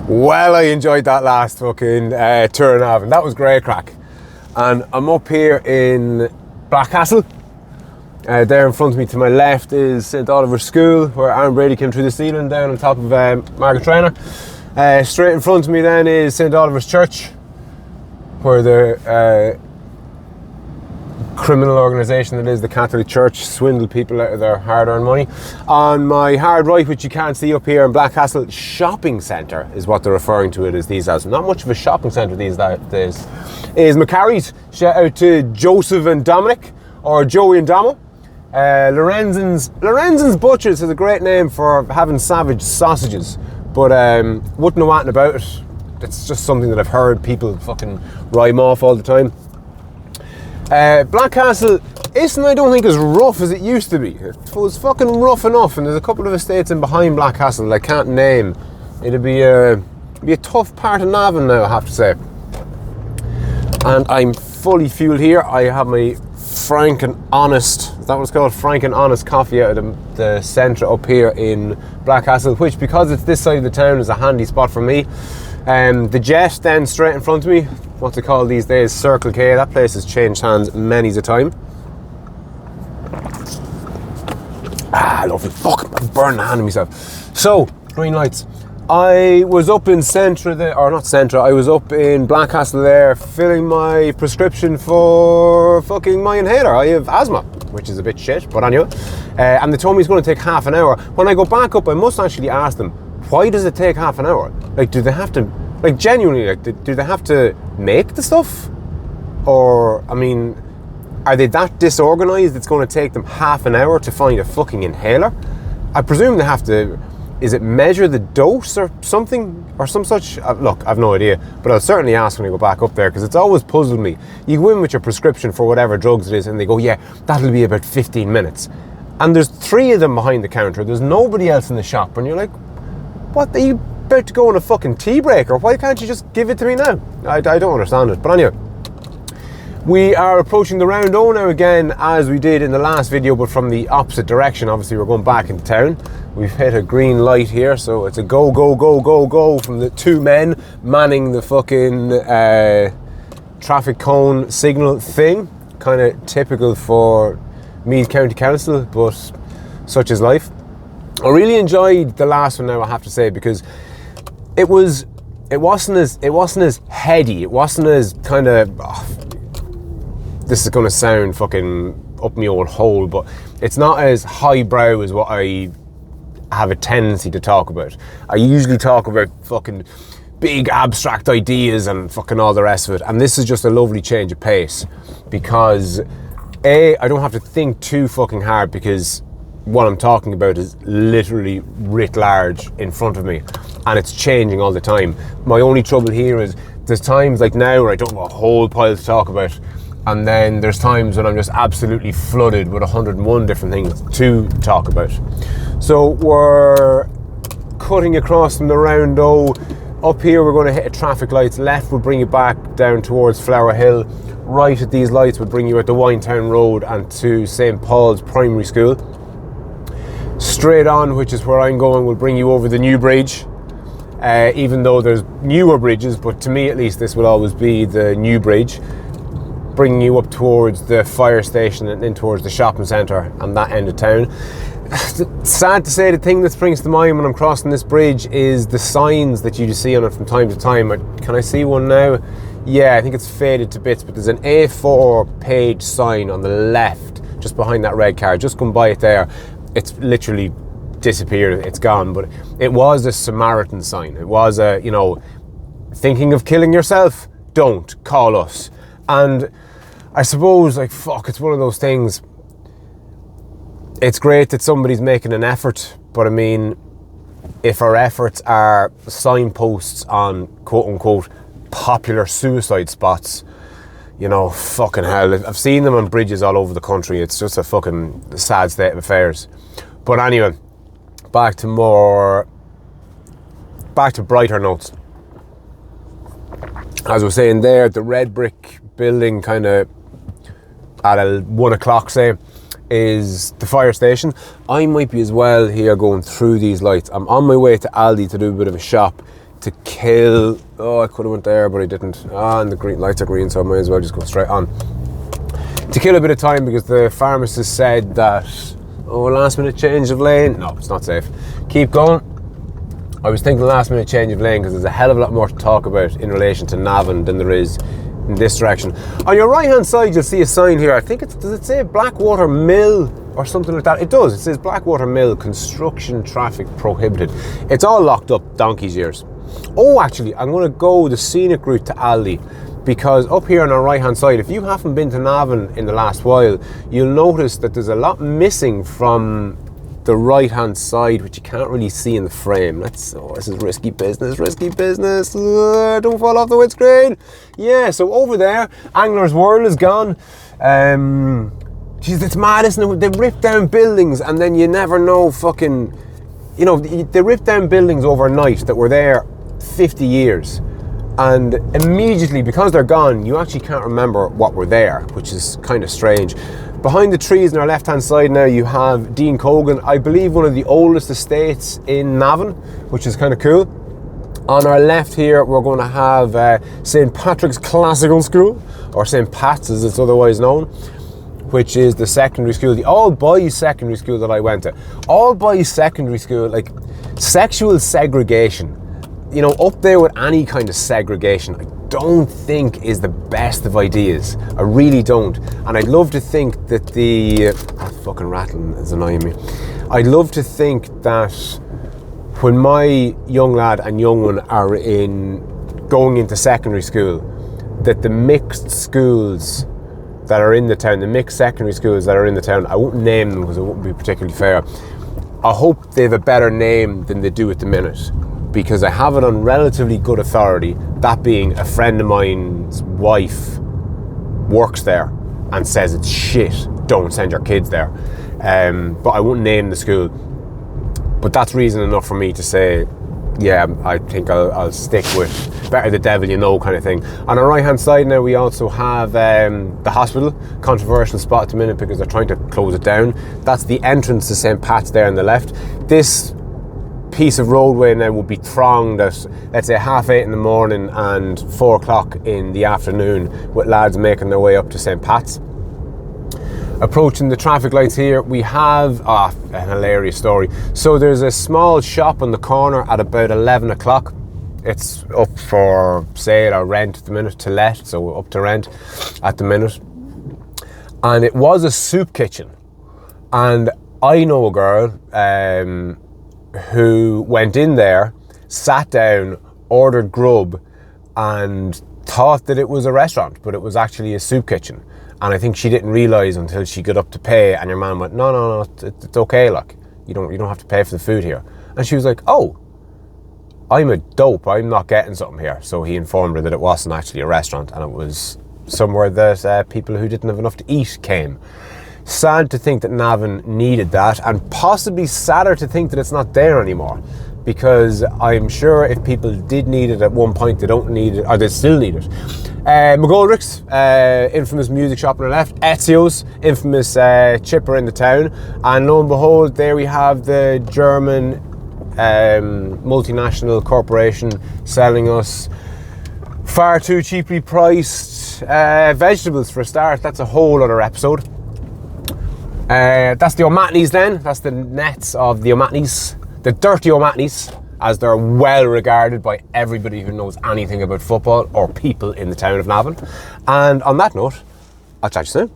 Well, I enjoyed that last fucking tour in Navan. That was great crack. And I'm up here in Blackcastle. There in front of me to my left is St Oliver's School, where Aaron Brady came through the ceiling down on top of Margaret Traynor. Straight in front of me then is St Oliver's Church, where the criminal organisation that is the Catholic Church swindle people out of their hard-earned money. On my hard right, which you can't see up here in Blackcastle, shopping centre is what they're referring to it as these days. Not much of a shopping centre these days. Is McCarry's. Shout out to Joseph and Dominic, or Joey and Domo. Lorenzen's Butchers is a great name for having savage sausages, but wouldn't know anything about it. It's just something that I've heard people fucking rhyme off all the time. Blackcastle isn't, I don't think, as rough as it used to be. It was fucking rough enough, and there's a couple of estates in behind Blackcastle that I can't name. It'd be a tough part of Navan now, I have to say. And I'm fully fueled here. I have my Frank and Honest, is that what it's called? Frank and Honest coffee out of the centre up here in Blackcastle, which, because it's this side of the town, is a handy spot for me. The Jet then straight in front of me, what's it called these days? Circle K. That place has changed hands many's a time. Lovely. Fuck, I'm burning the hand of myself. So, green lights. I was up in I was up in Blackcastle there filling my prescription for fucking my inhaler. I have asthma, which is a bit shit, but anyway. And they told me it's going to take half an hour. When I go back up, I must actually ask them, why does it take half an hour? Like, do they have to, like, genuinely, like, do they have to make the stuff? Or, I mean, are they that disorganized it's going to take them half an hour to find a fucking inhaler? I presume they have to, is it measure the dose or something, or some such? Look, I've no idea, but I'll certainly ask when I go back up there, because it's always puzzled me. You go in with your prescription for whatever drugs it is, and they go, yeah, that'll be about 15 minutes. And there's 3 of them behind the counter. There's nobody else in the shop, and you're like, what, are you about to go on a fucking tea break, or why can't you just give it to me now? I don't understand it, but anyway. We are approaching the round O now again, as we did in the last video, but from the opposite direction. Obviously, we're going back into town. We've hit a green light here, so it's a go, go, go, go, go from the 2 men manning the fucking traffic cone signal thing. Kind of typical for Meath County Council, but such is life. I really enjoyed the last one now, I have to say, because it wasn't as heady. It wasn't as kind of, this is going to sound fucking up me old hole, but it's not as highbrow as what I have a tendency to talk about. I usually talk about fucking big abstract ideas and fucking all the rest of it, and this is just a lovely change of pace, because I don't have to think too fucking hard, because what I'm talking about is literally writ large in front of me, and it's changing all the time. My only trouble here is there's times like now where I don't have a whole pile to talk about, and then there's times when I'm just absolutely flooded with 101 different things to talk about. So we're cutting across from the round O. Up here we're going to hit a traffic lights. Left will bring you back down towards Flower Hill. Right at these lights will bring you at the Winetown Road and to St Paul's Primary School. Straight on, which is where I'm going, will bring you over the new bridge. Even though there's newer bridges, but to me at least this will always be the new bridge, bringing you up towards the fire station and then towards the shopping centre and that end of town. Sad to say, the thing that springs to mind when I'm crossing this bridge is the signs that you see on it from time to time. Can I see one now? Yeah, I think it's faded to bits, but there's an A4 page sign on the left, just behind that red car. Just come by it there. It's literally disappeared, it's gone, but it was a Samaritan sign. It was a, thinking of killing yourself? Don't, call us. And I suppose, like, fuck, it's one of those things. It's great that somebody's making an effort, but I mean, if our efforts are signposts on quote-unquote popular suicide spots, fucking hell. I've seen them on bridges all over the country. It's just a fucking sad state of affairs. But anyway, back to brighter notes. As I was saying there, the red brick building kind of at 1 o'clock, say, is the fire station. I might be as well here going through these lights. I'm on my way to Aldi to do a bit of a shop. to kill. Oh, I could have went there, but I didn't. And the green lights are green, so I might as well just go straight on. To kill a bit of time, because the pharmacist said that, last minute change of lane. No, it's not safe. Keep going. I was thinking last minute change of lane because there's a hell of a lot more to talk about in relation to Navan than there is in this direction. On your right hand side you'll see a sign here. I think does it say Blackwater Mill or something like that? It does. It says Blackwater Mill, construction traffic prohibited. It's all locked up donkey's ears. Oh, actually, I'm going to go the scenic route to Aldi, because up here on our right hand side, if you haven't been to Navan in the last while, you'll notice that there's a lot missing from the right hand side, which you can't really see in the frame. This is risky business. Don't fall off the windscreen. Yeah, so over there, Angler's World is gone. Jeez, it's mad, isn't it? They rip down buildings and then you never know they rip down buildings overnight that were there 50 years. And immediately, because they're gone, you actually can't remember what were there, which is kind of strange. Behind the trees on our left-hand side now, you have Dean Cogan, I believe one of the oldest estates in Navan, which is kind of cool. On our left here, we're going to have St. Patrick's Classical School, or St. Pat's as it's otherwise known, which is the secondary school, the all-boys secondary school that I went to. All-boys secondary school, like sexual segregation, up there with any kind of segregation, I don't think is the best of ideas. I really don't. And I'd love to think that that fucking rattling is annoying me. I'd love to think that when my young lad and young one are going into secondary school, that the mixed schools that are in the town, the mixed secondary schools that are in the town, I won't name them because it wouldn't be particularly fair. I hope they have a better name than they do at the minute, because I have it on relatively good authority, that being a friend of mine's wife works there and says it's shit, don't send your kids there. But I won't name the school. But that's reason enough for me to say, yeah, I think I'll stick with better the devil you know kind of thing. On our right hand side now we also have the hospital, controversial spot at the minute because they're trying to close it down. That's the entrance to St. Pat's there on the left. This piece of roadway now will be thronged at, let's say, 8:30 in the morning and 4 o'clock in the afternoon, with lads making their way up to St. Pat's. Approaching the traffic lights here, we have a hilarious story. So there's a small shop on the corner at about 11 o'clock. It's up for sale or rent at the minute, to let, so up to rent at the minute. And it was a soup kitchen. And I know a girl who went in there, sat down, ordered grub, and thought that it was a restaurant, but it was actually a soup kitchen. And I think she didn't realise until she got up to pay, and your man went, no, it's okay, like, you don't have to pay for the food here. And she was like, oh, I'm a dope, I'm not getting something here. So he informed her that it wasn't actually a restaurant, and it was somewhere that people who didn't have enough to eat came. Sad to think that Navan needed that, and possibly sadder to think that it's not there anymore, because I'm sure if people did need it at one point, they don't need it, or they still need it. McGoldrick's, infamous music shop on the left. Ezio's, infamous chipper in the town. And lo and behold, there we have the German multinational corporation selling us far too cheaply priced vegetables for a start. That's a whole other episode. That's the O'Matneys then. That's the nets of the O'Matneys. The dirty O'Matneys, as they're well regarded by everybody who knows anything about football or people in the town of Navan. And on that note, I'll chat to you soon.